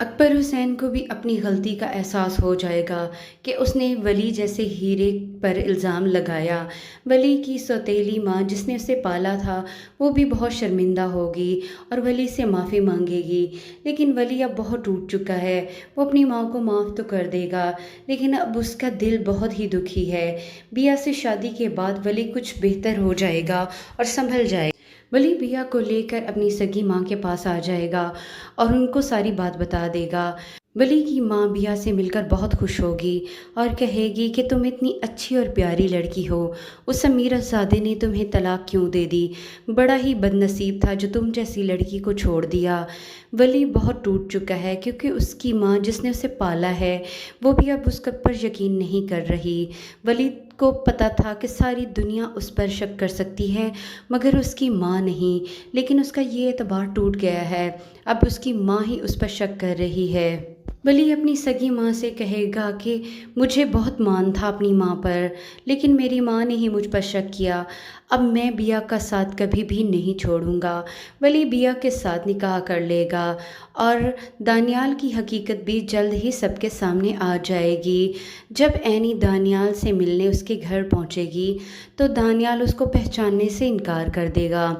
اکبر حسین کو بھی اپنی غلطی کا احساس ہو جائے گا کہ اس نے ولی جیسے ہیرے پر الزام لگایا۔ ولی کی سوتیلی ماں جس نے اسے پالا تھا وہ بھی بہت شرمندہ ہوگی اور ولی سے معافی مانگے گی، لیکن ولی اب بہت ٹوٹ چکا ہے۔ وہ اپنی ماں کو معاف تو کر دے گا لیکن اب اس کا دل بہت ہی دکھی ہے۔ بیا سے شادی کے بعد ولی کچھ بہتر ہو جائے گا اور سنبھل جائے گا۔ ولی بیا کو لے کر اپنی سگی ماں کے پاس آ جائے گا اور ان کو ساری بات بتا دے گا۔ ولی کی ماں بیا سے مل کر بہت خوش ہوگی اور کہے گی کہ تم اتنی اچھی اور پیاری لڑکی ہو، اس امیر زادے نے تمہیں طلاق کیوں دے دی؟ بڑا ہی بد نصیب تھا جو تم جیسی لڑکی کو چھوڑ دیا۔ ولی بہت ٹوٹ چکا ہے کیونکہ اس کی ماں جس نے اسے پالا ہے وہ بھی اب اس پر یقین نہیں کر رہی۔ ولی کو پتہ تھا کہ ساری دنیا اس پر شک کر سکتی ہے مگر اس کی ماں نہیں، لیکن اس کا یہ اعتبار ٹوٹ گیا ہے، اب اس کی ماں ہی اس پر شک کر رہی ہے۔ ولی اپنی سگی ماں سے کہے گا کہ مجھے بہت مان تھا اپنی ماں پر، لیکن میری ماں نے ہی مجھ پر شک کیا، اب میں بیا کا ساتھ کبھی بھی نہیں چھوڑوں گا۔ ولی بیا کے ساتھ نکاح کر لے گا اور دانیال کی حقیقت بھی جلد ہی سب کے سامنے آ جائے گی۔ جب اینی دانیال سے ملنے اس کے گھر پہنچے گی تو دانیال اس کو پہچاننے سے انکار کر دے گا۔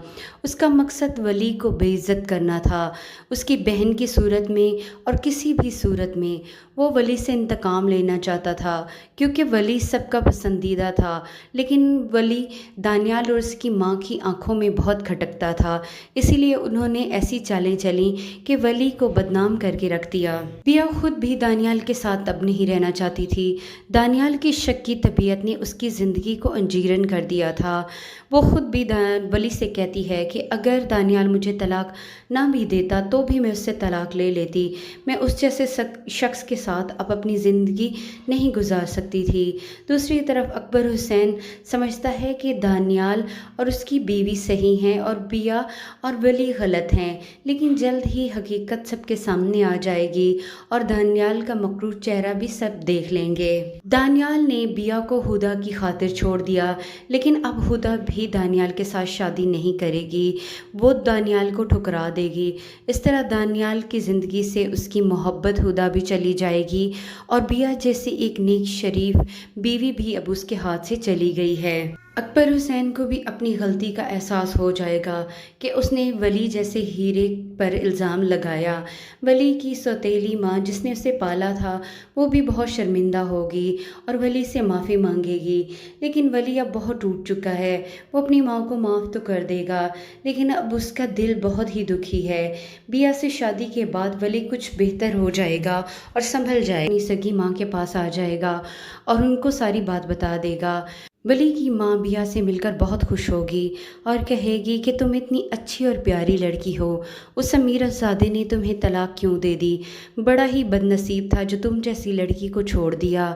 اس کا مقصد ولی کو بے عزت کرنا تھا، اس کی بہن کی صورت میں اور کسی بھی صورت میں وہ ولی سے انتقام لینا چاہتا تھا کیونکہ ولی سب کا پسندیدہ تھا، لیکن ولی دانیال اور اس کی ماں کی آنکھوں میں بہت کھٹکتا تھا، اسی لیے انہوں نے ایسی چالیں چلیں کہ ولی کو بدنام کر کے رکھ دیا۔ بیا خود بھی دانیال کے ساتھ اب نہیں رہنا چاہتی تھی۔ دانیال کی شکی طبیعت نے اس کی زندگی کو انجیرن کر دیا تھا۔ وہ خود بھی ولی سے کہتی ہے کہ اگر دانیال مجھے طلاق نہ بھی دیتا تو بھی میں اس سے طلاق لے لیتی، میں اس جیسے شخص کے ساتھ اب اپنی زندگی نہیں گزار سکتی تھی۔ دوسری طرف اکبر حسین سمجھتا ہے کہ دانیال اور اس کی بیوی صحیح ہیں اور بیا اور ولی غلط ہیں، لیکن جلد ہی حقیقت سب کے سامنے آ جائے گی اور دانیال کا مکروہ چہرہ بھی سب دیکھ لیں گے۔ دانیال نے بیا کو ہدا کی خاطر چھوڑ دیا، لیکن اب ہدا بھی دانیال کے ساتھ شادی نہیں کرے گی، وہ دانیال کو ٹھکرا دے گی۔ اس طرح دانیال کی زندگی سے اس کی محبت ہدا بھی چلی جائے گی اور بیا جیسی ایک نیک شریف بیوی بھی اب اس کے ہاتھ سے چلی گئی ہے۔ اکبر حسین کو بھی اپنی غلطی کا احساس ہو جائے گا کہ اس نے ولی جیسے ہیرے پر الزام لگایا۔ ولی کی سوتیلی ماں جس نے اسے پالا تھا وہ بھی بہت شرمندہ ہوگی اور ولی سے معافی مانگے گی، لیکن ولی اب بہت ٹوٹ چکا ہے۔ وہ اپنی ماں کو معاف تو کر دے گا لیکن اب اس کا دل بہت ہی دکھی ہے۔ بیا سے شادی کے بعد ولی کچھ بہتر ہو جائے گا اور سنبھل جائے گا، اپنی سگی ماں کے پاس آ جائے گا اور ان کو ساری بات بتا دے گا۔ ولی کی ماں بیا سے مل کر بہت خوش ہوگی اور کہے گی کہ تم اتنی اچھی اور پیاری لڑکی ہو، اس امیر زادے نے تمہیں طلاق کیوں دے دی؟ بڑا ہی بد نصیب تھا جو تم جیسی لڑکی کو چھوڑ دیا۔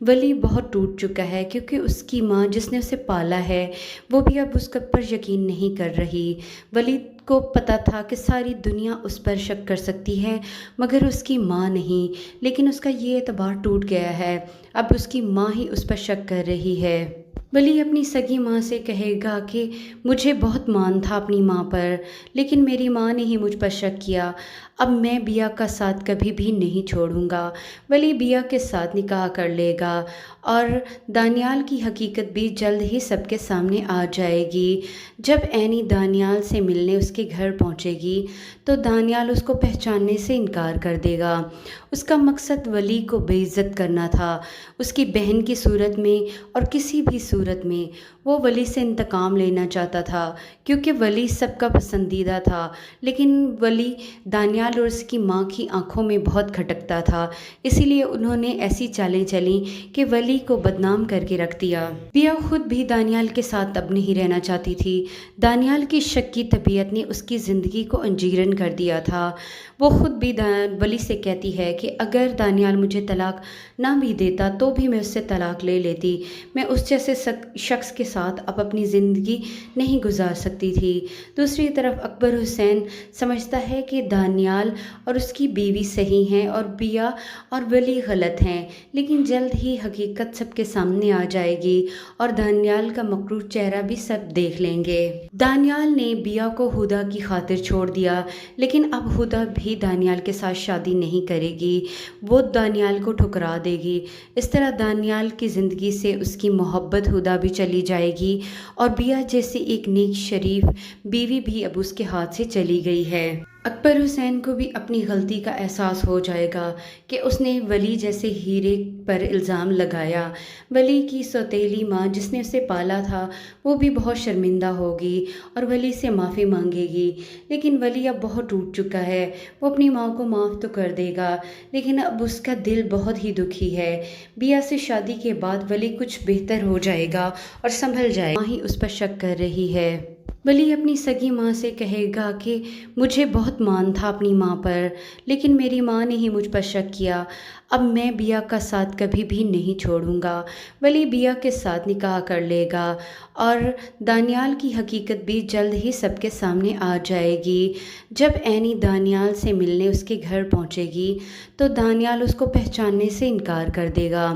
ولی بہت ٹوٹ چکا ہے کیونکہ اس کی ماں جس نے اسے پالا ہے وہ بھی اب اس پر یقین نہیں کر رہی۔ ولی کو پتہ تھا کہ ساری دنیا اس پر شک کر سکتی ہے مگر اس کی ماں نہیں، لیکن اس کا یہ اعتبار ٹوٹ گیا ہے، اب اس کی ماں ہی اس پر شک کر رہی ہے۔ ولی اپنی سگی ماں سے کہے گا کہ مجھے بہت مان تھا اپنی ماں پر، لیکن میری ماں نے ہی مجھ پر شک کیا، اب میں بیا کا ساتھ کبھی بھی نہیں چھوڑوں گا۔ ولی بیا کے ساتھ نکاح کر لے گا اور دانیال کی حقیقت بھی جلد ہی سب کے سامنے آ جائے گی۔ جب اینی دانیال سے ملنے اس کے گھر پہنچے گی تو دانیال اس کو پہچاننے سے انکار کر دے گا۔ اس کا مقصد ولی کو بے عزت کرنا تھا، اس کی بہن کی صورت میں اور کسی بھی صورت میں وہ ولی سے انتقام لینا چاہتا تھا کیونکہ ولی سب کا پسندیدہ تھا، لیکن ولی دانیال اور اس کی ماں کی آنکھوں میں بہت کھٹکتا تھا، اسی لیے انہوں نے ایسی چالیں چلیں کہ ولی کو بدنام کر کے رکھ دیا۔ بیا خود بھی دانیال کے ساتھ اب نہیں رہنا چاہتی تھی۔ دانیال کی شکی طبیعت نے اس کی زندگی کو انجیرن کر دیا تھا۔ وہ خود بھی ولی سے کہتی ہے کہ اگر دانیال مجھے طلاق نہ بھی دیتا تو بھی میں اس سے طلاق لے لیتی، میں اس جیسے شخص کے ساتھ اب اپنی زندگی نہیں گزار سکتی تھی۔ دوسری طرف اکبر حسین سمجھتا ہے کہ دانیال اور اس کی بیوی صحیح ہیں اور بیا اور ولی غلط ہیں، لیکن جلد ہی حقیقت سب کے سامنے آ جائے گی اور دانیال کا مکروہ چہرہ بھی سب دیکھ لیں گے۔ دانیال نے بیا کو ہدا کی خاطر چھوڑ دیا، لیکن اب ہدا بھی دانیال کے ساتھ شادی نہیں کرے گی، وہ دانیال کو ٹھکرا دے گی۔ اس طرح دانیال کی زندگی سے اس کی محبت ہدا بھی چلی جائے گی اور بیا جیسی ایک نیک شریف بیوی بھی اب اس کے ہاتھ سے چلی گئی ہے۔ اکبر حسین کو بھی اپنی غلطی کا احساس ہو جائے گا کہ اس نے ولی جیسے ہیرے پر الزام لگایا۔ ولی کی سوتیلی ماں جس نے اسے پالا تھا وہ بھی بہت شرمندہ ہوگی اور ولی سے معافی مانگے گی، لیکن ولی اب بہت ٹوٹ چکا ہے۔ وہ اپنی ماں کو معاف تو کر دے گا، لیکن اب اس کا دل بہت ہی دکھی ہے۔ بیا سے شادی کے بعد ولی کچھ بہتر ہو جائے گا اور سنبھل جائے گا۔ ماں ہی اس پر شک کر رہی ہے۔ ولی اپنی سگی ماں سے کہے گا کہ مجھے بہت مان تھا اپنی ماں پر، لیکن میری ماں نے ہی مجھ پر شک کیا۔ اب میں بیا کا ساتھ کبھی بھی نہیں چھوڑوں گا۔ ولی بیا کے ساتھ نکاح کر لے گا اور دانیال کی حقیقت بھی جلد ہی سب کے سامنے آ جائے گی۔ جب اینی دانیال سے ملنے اس کے گھر پہنچے گی تو دانیال اس کو پہچاننے سے انکار کر دے گا۔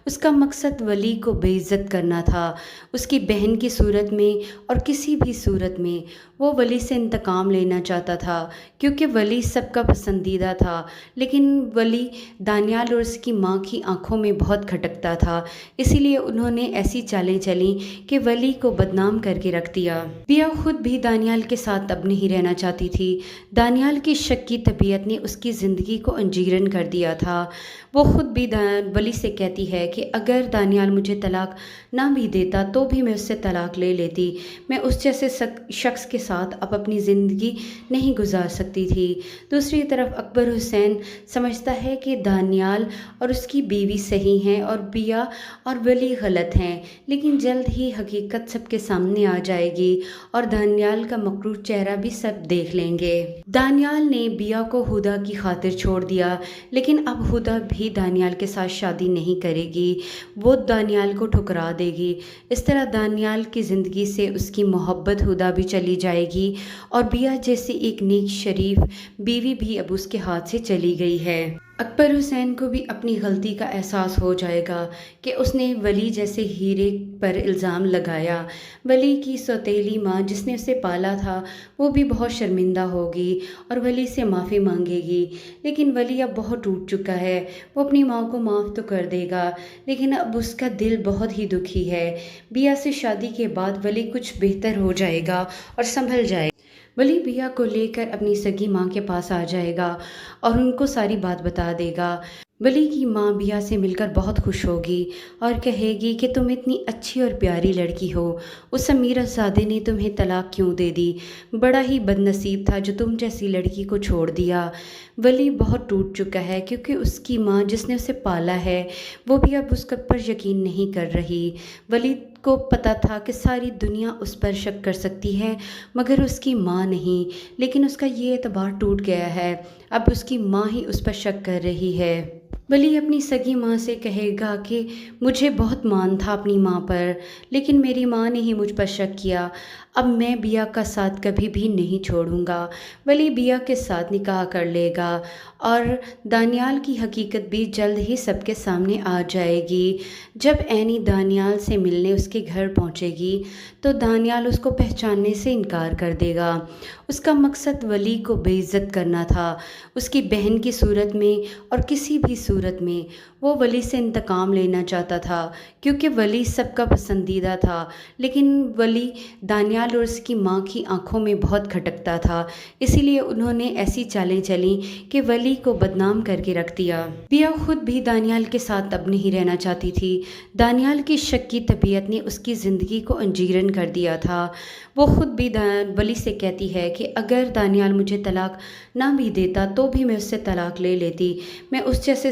اس کا مقصد ولی کو بے عزت کرنا تھا، اس کی بہن کی صورت میں اور کسی بھی صورت میں وہ ولی سے انتقام لینا چاہتا تھا، کیونکہ ولی سب کا پسندیدہ تھا، لیکن ولی دانیال اور اس کی ماں کی آنکھوں میں بہت کھٹکتا تھا، اسی لیے انہوں نے ایسی چالیں چلیں کہ ولی کو بدنام کر کے رکھ دیا۔ بیا خود بھی دانیال کے ساتھ اب نہیں رہنا چاہتی تھی۔ دانیال کی شکی طبیعت نے اس کی زندگی کو انجیرن کر دیا تھا۔ وہ خود بھی ولی سے کہتی ہے کہ اگر دانیال مجھے طلاق نہ بھی دیتا تو بھی میں اس سے طلاق لے لیتی، میں اس جیسے شخص کے ساتھ اب اپنی زندگی نہیں گزار سکتی تھی۔ دوسری طرف اکبر حسین سمجھتا ہے کہ دانیال اور اس کی بیوی صحیح ہیں اور بیا اور ولی غلط ہیں، لیکن جلد ہی حقیقت سب کے سامنے آ جائے گی اور دانیال کا مکروہ چہرہ بھی سب دیکھ لیں گے۔ دانیال نے بیا کو ہدا کی خاطر چھوڑ دیا، لیکن اب ہدا بھی دانیال کے ساتھ شادی نہیں کرے گی، وہ دانیال کو ٹھکرا دے گی۔ اس طرح دانیال کی زندگی سے اس کی محبت ہدا بھی چلی جائے گی اور بیا جیسی ایک نیک شریف بیوی بھی اب اس کے ہاتھ سے چلی گئی ہے۔ اکبر حسین کو بھی اپنی غلطی کا احساس ہو جائے گا کہ اس نے ولی جیسے ہیرے پر الزام لگایا۔ ولی کی سوتیلی ماں جس نے اسے پالا تھا وہ بھی بہت شرمندہ ہوگی اور ولی سے معافی مانگے گی، لیکن ولی اب بہت ٹوٹ چکا ہے۔ وہ اپنی ماں کو معاف تو کر دے گا، لیکن اب اس کا دل بہت ہی دکھی ہے۔ بیا سے شادی کے بعد ولی کچھ بہتر ہو جائے گا اور سنبھل جائے گا۔ ولی بیا کو لے کر اپنی سگی ماں کے پاس آ جائے گا اور ان کو ساری بات بتا دے گا۔ ولی کی ماں بیا سے مل کر بہت خوش ہوگی اور کہے گی کہ تم اتنی اچھی اور پیاری لڑکی ہو، اس امیر زادے نے تمہیں طلاق کیوں دے دی؟ بڑا ہی بد نصیب تھا جو تم جیسی لڑکی کو چھوڑ دیا۔ ولی بہت ٹوٹ چکا ہے کیونکہ اس کی ماں جس نے اسے پالا ہے وہ بھی اب اس پر یقین نہیں کر رہی۔ ولی کو پتا تھا کہ ساری دنیا اس پر شک کر سکتی ہے مگر اس کی ماں نہیں، لیکن اس کا یہ اعتبار ٹوٹ گیا ہے، اب اس کی ماں ہی اس پر شک کر رہی ہے۔ ولی اپنی سگی ماں سے کہے گا کہ مجھے بہت مان تھا اپنی ماں پر، لیکن میری ماں نے ہی مجھ پر شک کیا، اب میں بیا کا ساتھ کبھی بھی نہیں چھوڑوں گا۔ ولی بیا کے ساتھ نکاح کر لے گا اور دانیال کی حقیقت بھی جلد ہی سب کے سامنے آ جائے گی۔ جب اینی دانیال سے ملنے اس کے گھر پہنچے گی تو دانیال اس کو پہچاننے سے انکار کر دے گا۔ اس کا مقصد ولی کو بے عزت کرنا تھا، اس کی بہن کی صورت میں اور کسی بھی صورت میں وہ ولی سے انتقام لینا چاہتا تھا، کیونکہ ولی سب کا پسندیدہ تھا، لیکن ولی دانیال اور اس کی ماں کی آنکھوں میں بہت کھٹکتا تھا، اسی لیے انہوں نے ایسی چالیں چلیں کہ ولی کو بدنام کر کے رکھ دیا۔ بیا خود بھی دانیال کے ساتھ اب نہیں رہنا چاہتی تھی۔ دانیال کی شکی طبیعت نے اس کی زندگی کو انجیرن کر دیا تھا۔ وہ خود بھی ولی سے کہتی ہے کہ اگر دانیال مجھے طلاق نہ بھی دیتا تو بھی میں اس سے طلاق لے لیتی، میں اس جیسے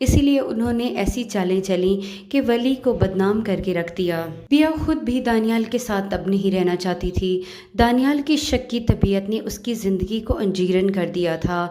اسی لیے انہوں نے ایسی چالیں چلیں کہ ولی کو بدنام کر کے رکھ دیا۔ بیا خود بھی دانیال کے ساتھ اب نہیں رہنا چاہتی تھی۔ دانیال کی شک کی طبیعت نے اس کی زندگی کو انجیرن کر دیا تھا۔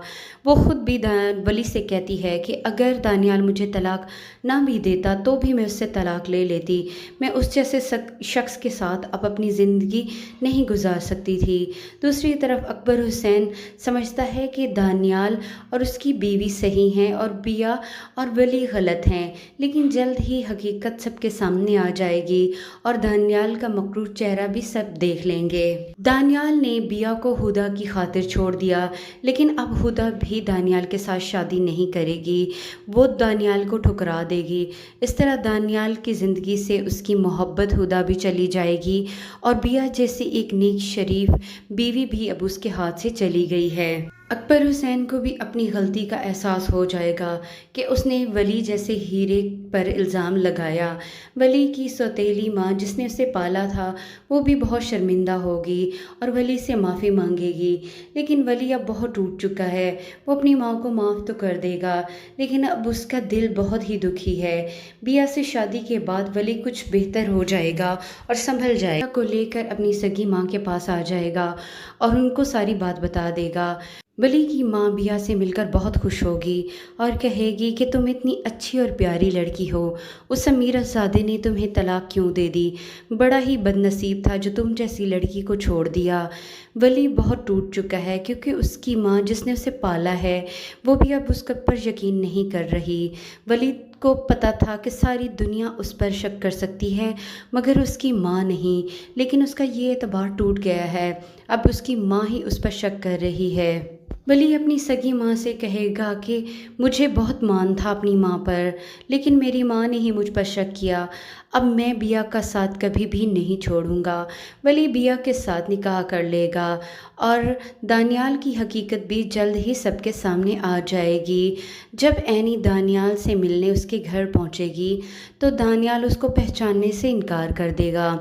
وہ خود بھی ولی سے کہتی ہے کہ اگر دانیال مجھے طلاق نہ بھی دیتا تو بھی میں اس سے طلاق لے لیتی، میں اس جیسے شخص کے ساتھ اب اپنی زندگی نہیں گزار سکتی تھی۔ دوسری طرف اکبر حسین سمجھتا ہے کہ دانیال اور اس کی بیوی صحیح ہیں اور بیا اور ولی غلط ہیں، لیکن جلد ہی حقیقت سب کے سامنے آ جائے گی اور دانیال کا مکروہ چہرہ بھی سب دیکھ لیں گے۔ دانیال نے بیا کو ہدا کی خاطر چھوڑ دیا، لیکن اب ہدا بھی دانیال کے ساتھ شادی نہیں کرے گی، وہ دانیال کو ٹھکرا دے گی۔ اس طرح دانیال کی زندگی سے اس کی محبت ہدا بھی چلی جائے گی اور بیا جیسی ایک نیک شریف بیوی بھی اب اس کے ہاتھ سے چلی گئی ہے۔ اکبر حسین کو بھی اپنی غلطی کا احساس ہو جائے گا کہ اس نے ولی جیسے ہیرے پر الزام لگایا۔ ولی کی سوتیلی ماں جس نے اسے پالا تھا وہ بھی بہت شرمندہ ہوگی اور ولی سے معافی مانگے گی، لیکن ولی اب بہت ٹوٹ چکا ہے۔ وہ اپنی ماں کو معاف تو کر دے گا، لیکن اب اس کا دل بہت ہی دکھی ہے۔ بیا سے شادی کے بعد ولی کچھ بہتر ہو جائے گا اور سنبھل جائے گا، کو لے کر اپنی سگی ماں کے پاس آ جائے گا اور ان کو ساری بات بتا دے گا۔ ولی کی ماں بیا سے مل کر بہت خوش ہوگی اور کہے گی کہ تم اتنی اچھی اور پیاری لڑکی ہو، اس امیر زادے نے تمہیں طلاق کیوں دے دی؟ بڑا ہی بد نصیب تھا جو تم جیسی لڑکی کو چھوڑ دیا۔ ولی بہت ٹوٹ چکا ہے کیونکہ اس کی ماں جس نے اسے پالا ہے وہ بھی اب اس پر یقین نہیں کر رہی۔ ولی کو پتا تھا کہ ساری دنیا اس پر شک کر سکتی ہے مگر اس کی ماں نہیں، لیکن اس کا یہ اعتبار ٹوٹ گیا ہے، اب اس کی ماں ہی اس پر شک کر رہی ہے۔ ولی اپنی سگی ماں سے کہے گا کہ مجھے بہت مان تھا اپنی ماں پر، لیکن میری ماں نے ہی مجھ پر شک کیا، اب میں بیا کا ساتھ کبھی بھی نہیں چھوڑوں گا۔ ولی بیا کے ساتھ نکاح کر لے گا اور دانیال کی حقیقت بھی جلد ہی سب کے سامنے آ جائے گی۔ جب اینی دانیال سے ملنے اس کے گھر پہنچے گی تو دانیال اس کو پہچاننے سے انکار کر دے گا۔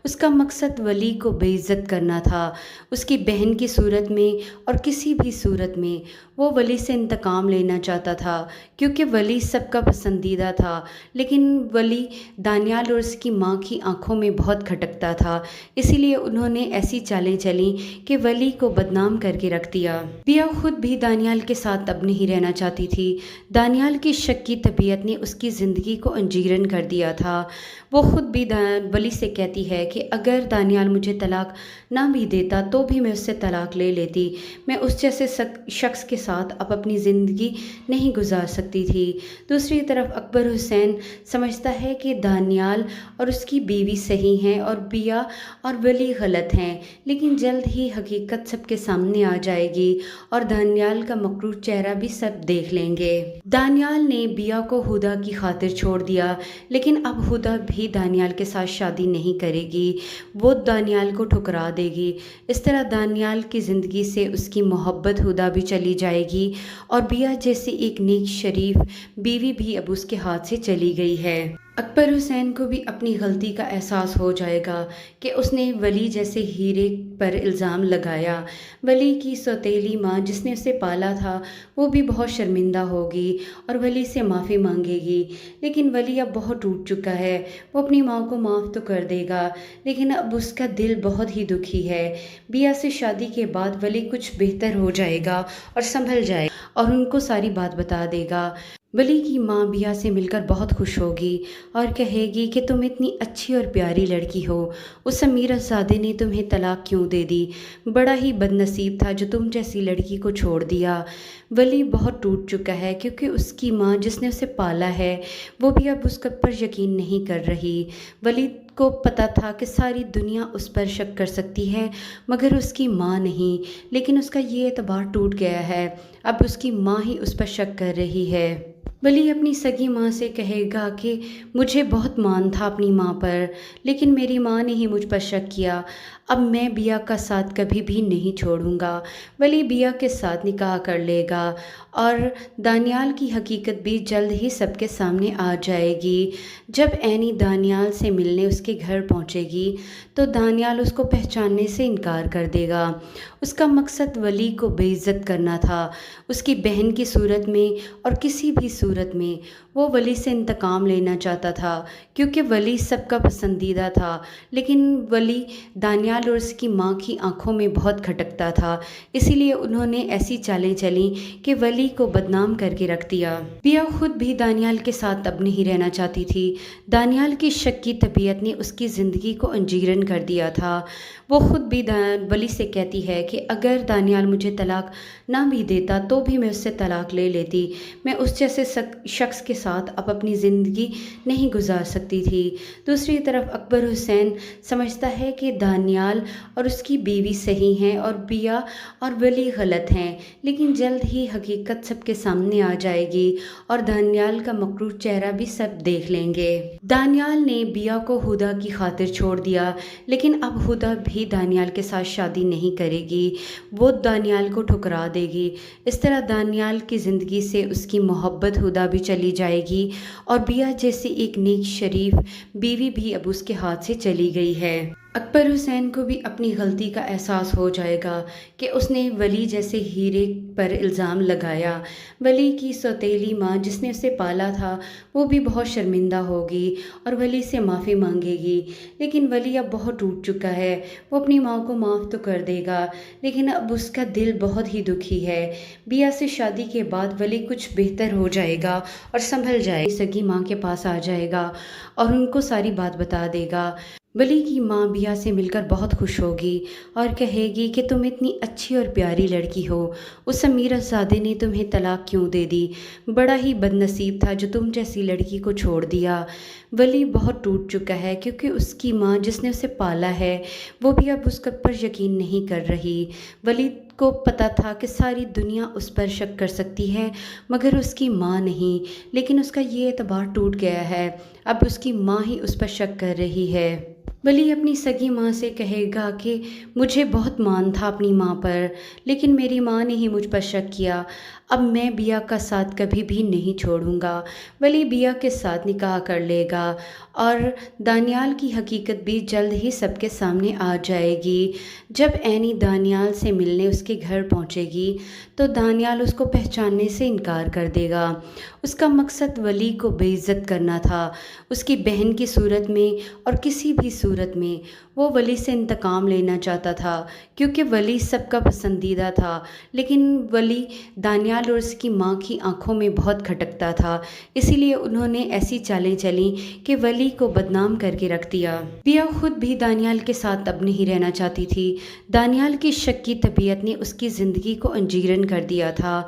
اس کا مقصد ولی کو بے عزت کرنا تھا، اس کی بہن کی صورت میں اور کسی بھی صورت میں وہ ولی سے انتقام لینا چاہتا تھا کیونکہ ولی سب کا پسندیدہ تھا، لیکن ولی دانیال اور اس کی ماں کی آنکھوں میں بہت کھٹکتا تھا، اسی لیے انہوں نے ایسی چالیں چلیں کہ ولی کو بدنام کر کے رکھ دیا۔ بیا خود بھی دانیال کے ساتھ اب نہیں رہنا چاہتی تھی۔ دانیال کی شک کی طبیعت نے اس کی زندگی کو انجیرن کر دیا تھا۔ وہ خود بھی ولی سے کہتی ہے کہ اگر دانیال مجھے طلاق نہ بھی دیتا تو بھی میں اس سے طلاق لے لیتی، میں اس جیسے شخص کے ساتھ اب اپنی زندگی نہیں گزار سکتی تھی۔ دوسری طرف اکبر حسین سمجھتا ہے کہ دانیال اور اس کی بیوی صحیح ہیں اور بیا اور ولی غلط ہیں، لیکن جلد ہی حقیقت سب کے سامنے آ جائے گی اور دانیال کا مکروہ چہرہ بھی سب دیکھ لیں گے۔ دانیال نے بیا کو ہدا کی خاطر چھوڑ دیا، لیکن اب ہدا بھی دانیال کے ساتھ شادی نہیں کرے گی، وہ دانیال کو ٹھکرا دے گی۔ اس طرح دانیال کی زندگی سے اس کی محبت ہدا بھی چلی جائے گی اور بیا جیسی ایک نیک شریف بیوی بھی اب اس کے ہاتھ سے چلی گئی ہے۔ اکبر حسین کو بھی اپنی غلطی کا احساس ہو جائے گا کہ اس نے ولی جیسے ہیرے پر الزام لگایا۔ ولی کی سوتیلی ماں جس نے اسے پالا تھا وہ بھی بہت شرمندہ ہوگی اور ولی سے معافی مانگے گی، لیکن ولی اب بہت ٹوٹ چکا ہے۔ وہ اپنی ماں کو معاف تو کر دے گا، لیکن اب اس کا دل بہت ہی دکھی ہے۔ بیا سے شادی کے بعد ولی کچھ بہتر ہو جائے گا اور سنبھل جائے گا اور ان کو ساری بات بتا دے گا۔ ولی کی ماں بیا سے مل کر بہت خوش ہوگی اور کہے گی کہ تم اتنی اچھی اور پیاری لڑکی ہو، اس امیر زادے نے تمہیں طلاق کیوں دے دی؟ بڑا ہی بد نصیب تھا جو تم جیسی لڑکی کو چھوڑ دیا۔ ولی بہت ٹوٹ چکا ہے کیونکہ اس کی ماں جس نے اسے پالا ہے وہ بھی اب اس پر یقین نہیں کر رہی۔ ولی کو پتا تھا کہ ساری دنیا اس پر شک کر سکتی ہے مگر اس کی ماں نہیں، لیکن اس کا یہ اعتبار ٹوٹ گیا ہے، اب اس کی ماں ہی اس پر شک کر رہی ہے۔ ولی اپنی سگی ماں سے کہے گا کہ مجھے بہت مان تھا اپنی ماں پر، لیکن میری ماں نے ہی مجھ پر شک کیا۔ اب میں بیا کا ساتھ کبھی بھی نہیں چھوڑوں گا۔ ولی بیا کے ساتھ نکاح کر لے گا اور دانیال کی حقیقت بھی جلد ہی سب کے سامنے آ جائے گی۔ جب اینی دانیال سے ملنے اس کے گھر پہنچے گی تو دانیال اس کو پہچاننے سے انکار کر دے گا۔ اس کا مقصد ولی کو بے عزت کرنا تھا، اس کی بہن کی صورت میں اور کسی بھی صورت میں وہ ولی سے انتقام لینا چاہتا تھا، کیونکہ ولی سب کا پسندیدہ تھا، لیکن ولی دانیال اور اس کی ماں کی آنکھوں میں بہت کھٹکتا تھا۔ اسی لیے انہوں نے ایسی چالیں چلیں کہ ولی کو بدنام کر کے رکھ دیا۔ بیا خود بھی دانیال کے ساتھ اب نہیں رہنا چاہتی تھی۔ دانیال کی شکی طبیعت نے اس کی زندگی کو انجیرن کر دیا تھا۔ وہ خود بھی ولی سے کہتی ہے کہ اگر دانیال مجھے طلاق نہ بھی دیتا تو بھی میں اس سے طلاق لے لیتی، میں اس جیسے شخص کے ساتھ اب اپنی زندگی نہیں گزار سکتی تھی۔ دوسری طرف اکبر حسین سمجھتا ہے کہ دانیال اور اس کی بیوی صحیح ہیں اور بیا اور ولی غلط ہیں، لیکن جلد ہی حقیقت سب کے سامنے آ جائے گی اور دانیال کا مکروہ چہرہ بھی سب دیکھ لیں گے۔ دانیال نے بیا کو ہدا کی خاطر چھوڑ دیا، لیکن اب ہدا بھی دانیال کے ساتھ شادی نہیں کرے گی، وہ دانیال کو ٹھکرا دے گی۔ اس طرح دانیال کی زندگی سے اس کی محبت ہدا بھی چلی جائے گی اور بیا جیسی ایک نیک شریف بیوی بھی اب اس کے ہاتھ سے چلی گئی ہے۔ اکبر حسین کو بھی اپنی غلطی کا احساس ہو جائے گا کہ اس نے ولی جیسے ہیرے پر الزام لگایا۔ ولی کی سوتیلی ماں جس نے اسے پالا تھا وہ بھی بہت شرمندہ ہوگی اور ولی سے معافی مانگے گی، لیکن ولی اب بہت ٹوٹ چکا ہے۔ وہ اپنی ماں کو معاف تو کر دے گا، لیکن اب اس کا دل بہت ہی دکھی ہے۔ بیا سے شادی کے بعد ولی کچھ بہتر ہو جائے گا اور سنبھل جائے گا، سگی ماں کے پاس آ جائے گا اور ان کو ساری بات بتا دے گا۔ ولی کی ماں بیا سے مل کر بہت خوش ہوگی اور کہے گی کہ تم اتنی اچھی اور پیاری لڑکی ہو، اس امیر زادے نے تمہیں طلاق کیوں دے دی؟ بڑا ہی بد نصیب تھا جو تم جیسی لڑکی کو چھوڑ دیا۔ ولی بہت ٹوٹ چکا ہے کیونکہ اس کی ماں جس نے اسے پالا ہے وہ بھی اب اس پر یقین نہیں کر رہی۔ ولی کو پتا تھا کہ ساری دنیا اس پر شک کر سکتی ہے مگر اس کی ماں نہیں، لیکن اس کا یہ اعتبار ٹوٹ گیا ہے، اب اس کی ماں ہی اس پر شک کر رہی ہے۔ ولی اپنی سگی ماں سے کہے گا کہ مجھے بہت مان تھا اپنی ماں پر، لیکن میری ماں نے ہی مجھ پر شک کیا۔ اب میں بیا کا ساتھ کبھی بھی نہیں چھوڑوں گا۔ ولی بیا کے ساتھ نکاح کر لے گا اور دانیال کی حقیقت بھی جلد ہی سب کے سامنے آ جائے گی۔ جب اینی دانیال سے ملنے اس کے گھر پہنچے گی تو دانیال اس کو پہچاننے سے انکار کر دے گا۔ اس کا مقصد ولی کو بے عزت کرنا تھا، اس کی بہن کی صورت میں اور کسی بھی صورت میں وہ ولی سے انتقام لینا چاہتا تھا، کیونکہ ولی سب کا پسندیدہ تھا، لیکن ولی دانیال اور اس کی ماں کی آنکھوں میں بہت کھٹکتا تھا۔ اسی لیے انہوں نے ایسی چالیں چلیں کہ ولی کو بدنام کر کے رکھ دیا۔ بیا خود بھی دانیال کے ساتھ اب نہیں رہنا چاہتی تھی۔ دانیال کی شکی طبیعت نے اس کی زندگی کو انجیرن کر دیا تھا۔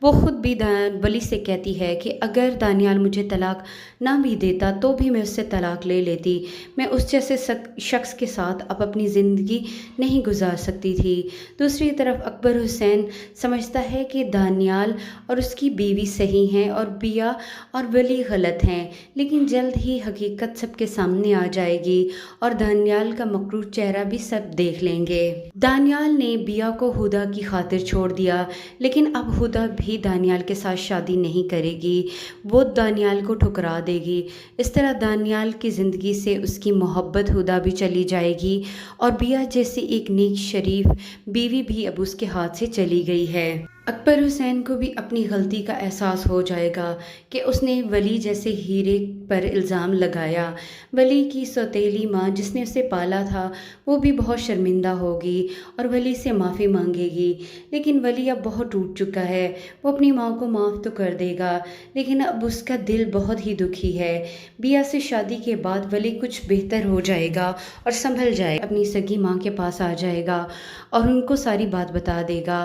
وہ خود بھی ولی سے کہتی ہے کہ اگر دانیال مجھے طلاق نہ بھی دیتا تو بھی میں اس سے طلاق لے لیتی، میں اس جیسے شخص کے ساتھ اب اپنی زندگی نہیں گزار سکتی تھی۔ دوسری طرف اکبر حسین سمجھتا ہے کہ دانیال اور اس کی بیوی صحیح ہیں اور بیا اور ولی غلط ہیں، لیکن جلد ہی حقیقت سب کے سامنے آ جائے گی اور دانیال کا مکروہ چہرہ بھی سب دیکھ لیں گے۔ دانیال نے بیا کو ہدا کی خاطر چھوڑ دیا، لیکن اب ہدا بھی دانیال کے ساتھ شادی نہیں کرے گی، وہ دانیال کو ٹھکرا دے گی۔ اس طرح دانیال کی زندگی سے اس کی محبت ہدا بھی چلی جائے گی اور بیا جیسی ایک نیک شریف بیوی بھی اب اس کے ہاتھ سے چلی گئی ہے۔ اکبر حسین کو بھی اپنی غلطی کا احساس ہو جائے گا کہ اس نے ولی جیسے ہیرے پر الزام لگایا۔ ولی کی سوتیلی ماں جس نے اسے پالا تھا وہ بھی بہت شرمندہ ہوگی اور ولی سے معافی مانگے گی، لیکن ولی اب بہت ٹوٹ چکا ہے۔ وہ اپنی ماں کو معاف تو کر دے گا، لیکن اب اس کا دل بہت ہی دکھی ہے۔ بیا سے شادی کے بعد ولی کچھ بہتر ہو جائے گا اور سنبھل جائے گا، اپنی سگی ماں کے پاس آ جائے گا اور ان کو ساری بات بتا دے گا۔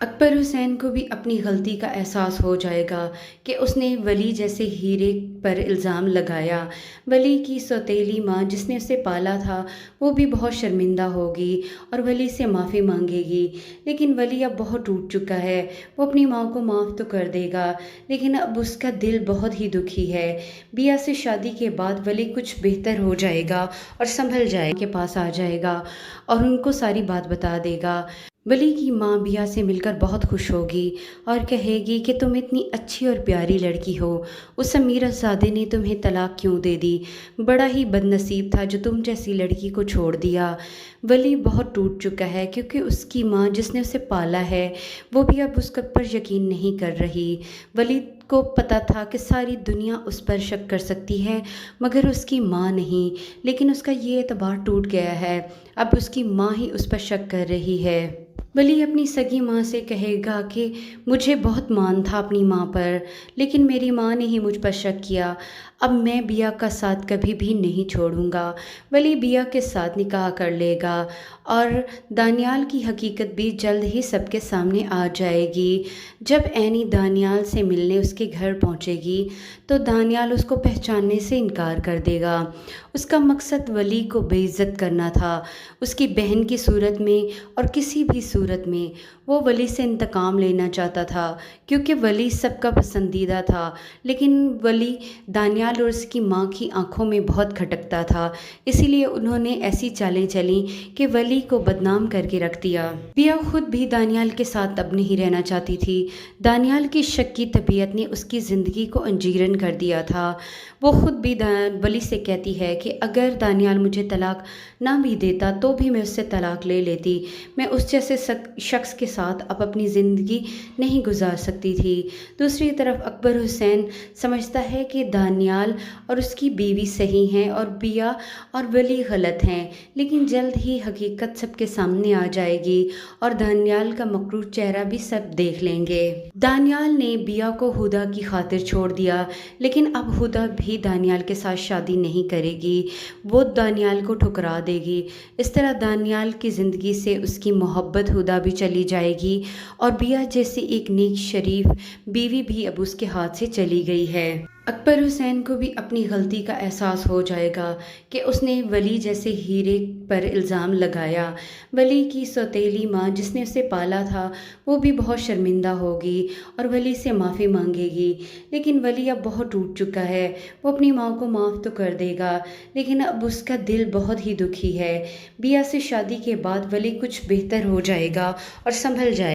اکبر حسین کو بھی اپنی غلطی کا احساس ہو جائے گا کہ اس نے ولی جیسے ہیرے پر الزام لگایا۔ ولی کی سوتیلی ماں جس نے اسے پالا تھا وہ بھی بہت شرمندہ ہوگی اور ولی سے معافی مانگے گی، لیکن ولی اب بہت ٹوٹ چکا ہے۔ وہ اپنی ماں کو معاف تو کر دے گا لیکن اب اس کا دل بہت ہی دکھی ہے۔ بیا سے شادی کے بعد ولی کچھ بہتر ہو جائے گا اور سنبھل جائے کے پاس آ جائے گا اور ان کو ساری بات بتا دے گا۔ ولی کی ماں بیا سے مل کر بہت خوش ہوگی اور کہے گی کہ تم اتنی اچھی اور پیاری لڑکی ہو، اس امیر زادے نے تمہیں طلاق کیوں دے دی؟ بڑا ہی بد نصیب تھا جو تم جیسی لڑکی کو چھوڑ دیا۔ ولی بہت ٹوٹ چکا ہے کیونکہ اس کی ماں جس نے اسے پالا ہے وہ بھی اب اس پر یقین نہیں کر رہی۔ ولی کو پتہ تھا کہ ساری دنیا اس پر شک کر سکتی ہے مگر اس کی ماں نہیں، لیکن اس کا یہ اعتبار ٹوٹ گیا ہے، اب اس کی ماں ہی اس پر شک کر رہی ہے۔ ولی اپنی سگی ماں سے کہے گا کہ مجھے بہت مان تھا اپنی ماں پر، لیکن میری ماں نے ہی مجھ پر شک کیا، اب میں بیا کا ساتھ کبھی بھی نہیں چھوڑوں گا۔ ولی بیا کے ساتھ نکاح کر لے گا اور دانیال کی حقیقت بھی جلد ہی سب کے سامنے آ جائے گی۔ جب اینی دانیال سے ملنے اس کے گھر پہنچے گی تو دانیال اس کو پہچاننے سے انکار کر دے گا۔ اس کا مقصد ولی کو بے عزت کرنا تھا، اس کی بہن کی صورت میں اور کسی بھی صورت میں وہ ولی سے انتقام لینا چاہتا تھا کیونکہ ولی سب کا پسندیدہ تھا، لیکن ولی دانیال اور اس کی ماں کی آنکھوں میں بہت کھٹکتا تھا، اسی لیے انہوں نے ایسی چالیں چلیں کہ ولی کو بدنام کر کے رکھ دیا۔ بیا خود بھی دانیال کے ساتھ اب نہیں رہنا چاہتی تھی۔ دانیال کی شکی طبیعت نے اس کی زندگی کو انجیرن کر دیا تھا۔ وہ خود بھی ولی سے کہتی ہے کہ اگر دانیال مجھے طلاق نہ بھی دیتا تو بھی میں اس سے طلاق لے لیتی، میں اس جیسے شخص کے ساتھ اب اپنی زندگی نہیں گزار سکتی تھی۔ دوسری طرف اکبر حسین سمجھتا ہے کہ دانیال اور اس کی بیوی صحیح ہیں اور بیا اور ولی غلط ہیں، لیکن جلد ہی حقیقت سب کے سامنے آ جائے گی اور دانیال کا مکروہ چہرہ بھی سب دیکھ لیں گے۔ دانیال نے بیا کو ہدا کی خاطر چھوڑ دیا، لیکن اب ہدا بھی دانیال کے ساتھ شادی نہیں کرے گی، وہ دانیال کو ٹھکرا دے گی۔ اس طرح دانیال کی زندگی سے اس کی محبت ہدا بھی چلی جائے گی اور بیا جیسی ایک نیک شریف بیوی بھی اب اس کے ہاتھ سے چلی گئی ہے۔ اکبر حسین کو بھی اپنی غلطی کا احساس ہو جائے گا کہ اس نے ولی جیسے ہیرے پر الزام لگایا۔ ولی کی سوتیلی ماں جس نے اسے پالا تھا وہ بھی بہت شرمندہ ہوگی اور ولی سے معافی مانگے گی، لیکن ولی اب بہت ٹوٹ چکا ہے۔ وہ اپنی ماں کو معاف تو کر دے گا لیکن اب اس کا دل بہت ہی دکھی ہے۔ بیا سے شادی کے بعد ولی کچھ بہتر ہو جائے گا اور سنبھل جائے